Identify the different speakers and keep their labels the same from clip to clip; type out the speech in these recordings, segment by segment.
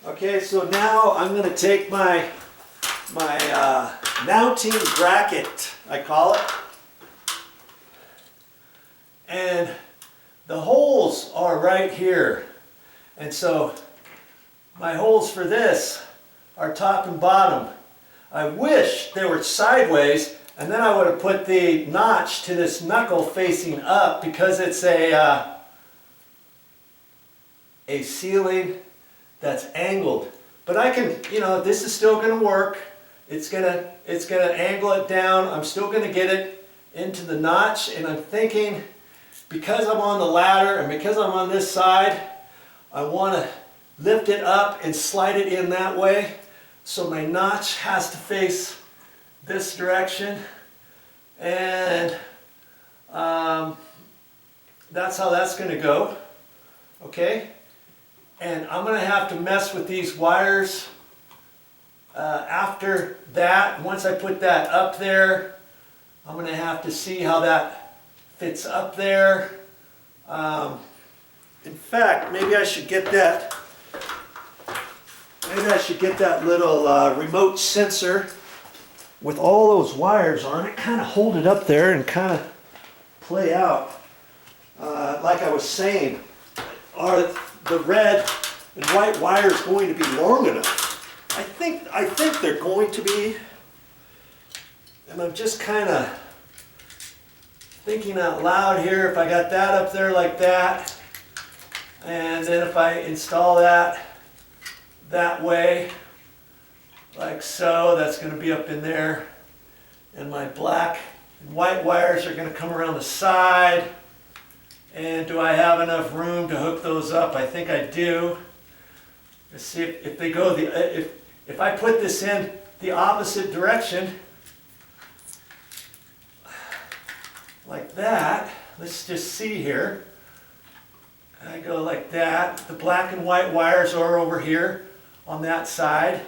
Speaker 1: Okay, so now I'm going to take my mounting bracket, I call it, and the holes are right here. And so my holes for this are top and bottom. I wish they were sideways, and then I would have put the notch to this knuckle facing up because it's a ceiling that's angled. But I can, you know, this is still going to work. It's gonna angle it down. I'm still going to get it into the notch, and I'm thinking, because I'm on the ladder and because I'm on this side, I want to lift it up and slide it in that way. So my notch has to face this direction, and that's how that's going to go. Okay? And I'm going to have to mess with these wires after that. Once I put that up there, I'm going to have to see how that fits up there. In fact, maybe I should get that. Maybe I should get that little remote sensor with all those wires on it, kind of hold it up there and kind of play out. Like I was saying, are the red and white wires going to be long enough? I think they're going to be, and I'm just kind of thinking out loud here. If I got that up there like that, and then if I install that way, like so, that's going to be up in there, and my black and white wires are going to come around the side. And do I have enough room to hook those up? I think I do. Let's see if they go if I put this in the opposite direction, like that. Let's just see here. I go like that. The black and white wires are over here on that side.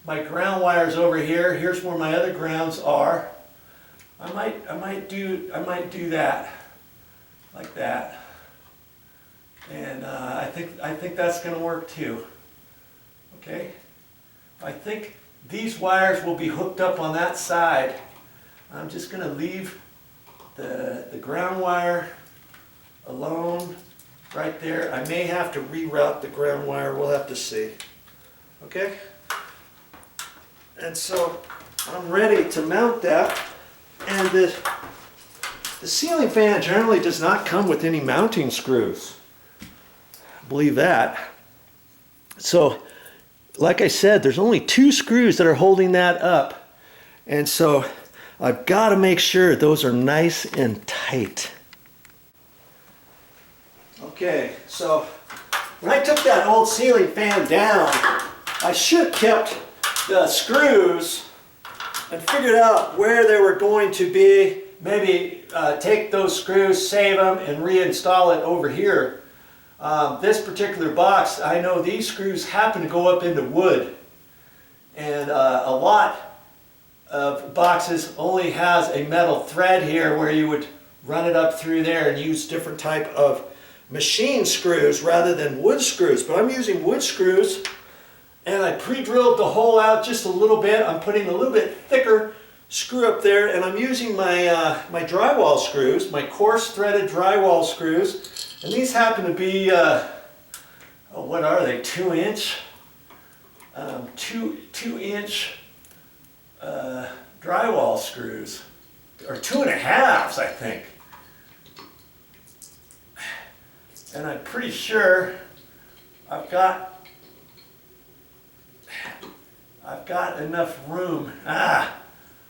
Speaker 1: My ground wire's over here. Here's where my other grounds are. I might do that, like that. And I think that's going to work too. Okay. I think these wires will be hooked up on that side. I'm just going to leave the ground wire alone right there. I may have to reroute the ground wire. We'll have to see. Okay? And so I'm ready to mount that. And the ceiling fan generally does not come with any mounting screws. Believe that. So, like I said, there's only 2 screws that are holding that up. And so I've got to make sure those are nice and tight. Okay, so when I took that old ceiling fan down, I should have kept the screws and figured out where they were going to be. Maybe take those screws, save them, and reinstall it over here. This particular box, I know these screws happen to go up into wood. And a lot of boxes only has a metal thread here where you would run it up through there and use different type of machine screws rather than wood screws. But I'm using wood screws, and I pre-drilled the hole out just a little bit. I'm putting a little bit thicker screw up there, and I'm using my my drywall screws, my coarse threaded drywall screws. And these happen to be, what are they, 2-inch? 2-inch drywall screws, or 2.5s, I think. And I'm pretty sure I've got enough room.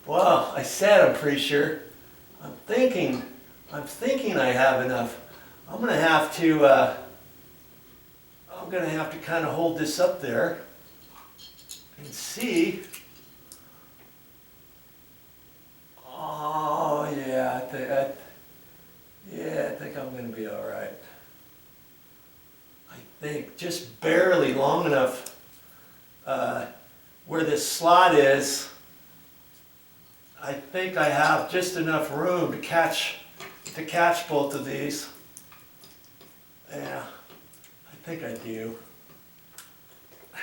Speaker 1: Well, I said I'm pretty sure. I'm thinking I have enough. I'm gonna have to kind of hold this up there and see. Oh yeah, I think I'm gonna be all right. I think just barely long enough where this slot is. I think I have just enough room to catch both of these. Yeah, I think I do. I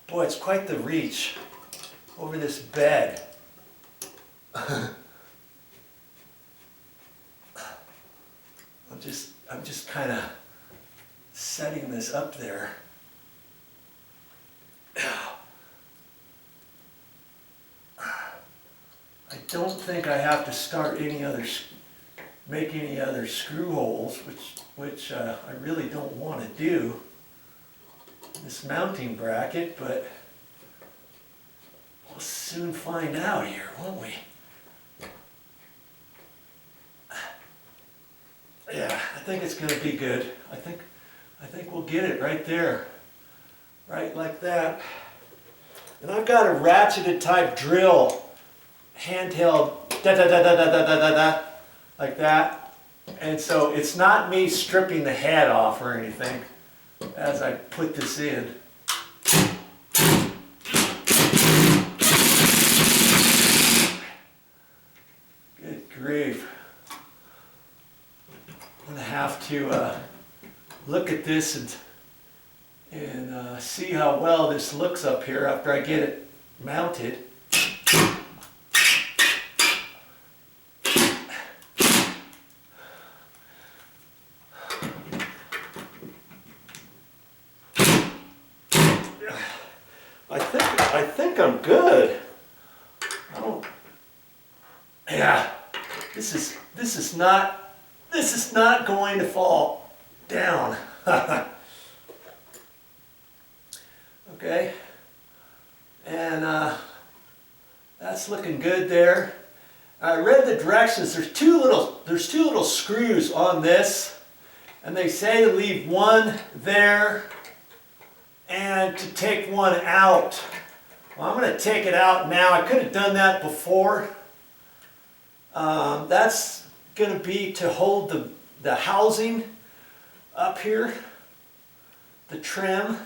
Speaker 1: Boy, it's quite the reach over this bed. I'm just kind of setting this up there. I don't think I have to start make any other screw holes, which I really don't want to do in this mounting bracket, but we'll soon find out here, won't we? Yeah, I think it's going to be good. I think we'll get it right there, right like that. And I've got a ratcheted type drill, handheld, like that. And so it's not me stripping the head off or anything as I put this in. Good grief. I'm going to have to look at this and see how well this looks up here after I get it mounted. I think I'm good. Yeah, this is not going to fall down. Okay, and that's looking good there. I read the directions. There's two little screws on this, and they say to leave one there and to take one out. Well, I'm going to take it out now. I could have done that before. That's going to be to hold the housing up here, the trim.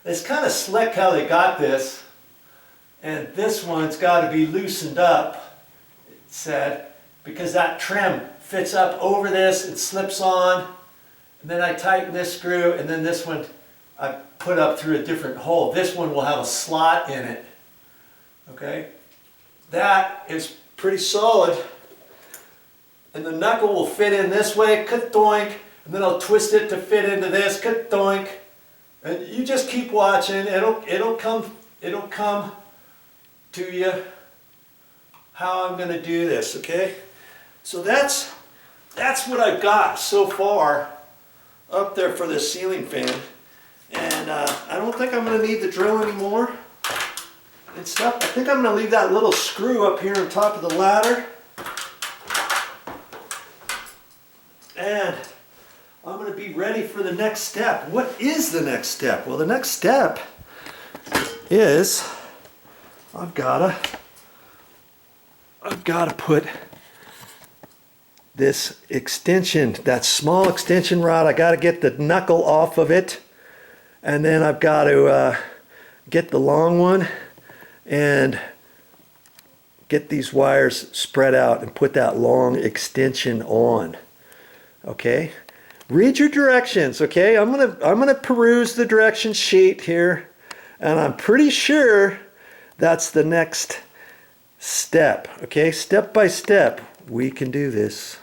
Speaker 1: It's kind of slick how they got this, and this one's got to be loosened up, it said, because that trim fits up over this, it slips on, and then I tighten this screw, and then this one I put up through a different hole. This one will have a slot in it. Okay, that is pretty solid, and the knuckle will fit in this way, ka-doink, and then I'll twist it to fit into this, ka-doink. And you just keep watching. It'll come to you how I'm going to do this. Okay, so that's what I've got so far up there for this ceiling fan, and I don't think I'm going to need the drill anymore and stuff. I think I'm going to leave that little screw up here on top of the ladder, and I'm going to be ready for the next step. What is the next step? Well, the next step is I've got to put this extension, that small extension rod, I got to get the knuckle off of it, and then I've got to get the long one and get these wires spread out and put that long extension on. Okay? Read your directions, okay? I'm gonna peruse the direction sheet here, and I'm pretty sure that's the next step, okay? Step by step, we can do this.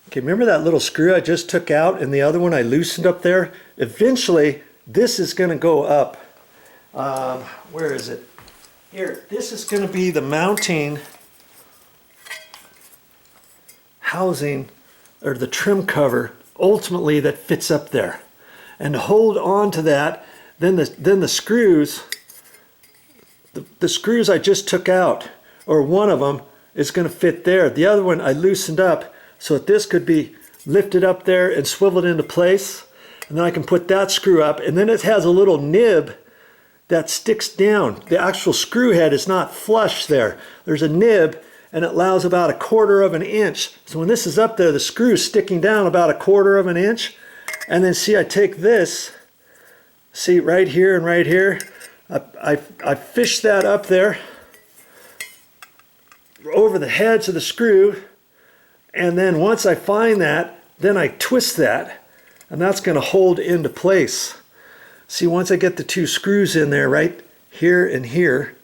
Speaker 1: Okay, remember that little screw I just took out and the other one I loosened up there? Eventually, this is gonna go up. Where is it? Here, this is gonna be the mounting housing, or the trim cover, ultimately, that fits up there. And to hold on to that, then the screws, the screws I just took out, or one of them is going to fit there. The other one I loosened up so that this could be lifted up there and swiveled into place. And then I can put that screw up, and then it has a little nib that sticks down. The actual screw head is not flush there. There's a nib, and it allows about 1/4 of an inch. So when this is up there, the screw's sticking down about 1/4 of an inch. And then see, I take this, see right here and right here, I fish that up there over the heads of the screw, and then once I find that, then I twist that, and that's going to hold into place. See, once I get the 2 screws in there, right here and here,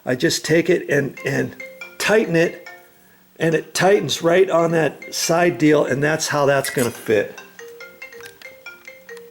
Speaker 1: I just take it and tighten it, and it tightens right on that side deal, and that's how that's going to fit.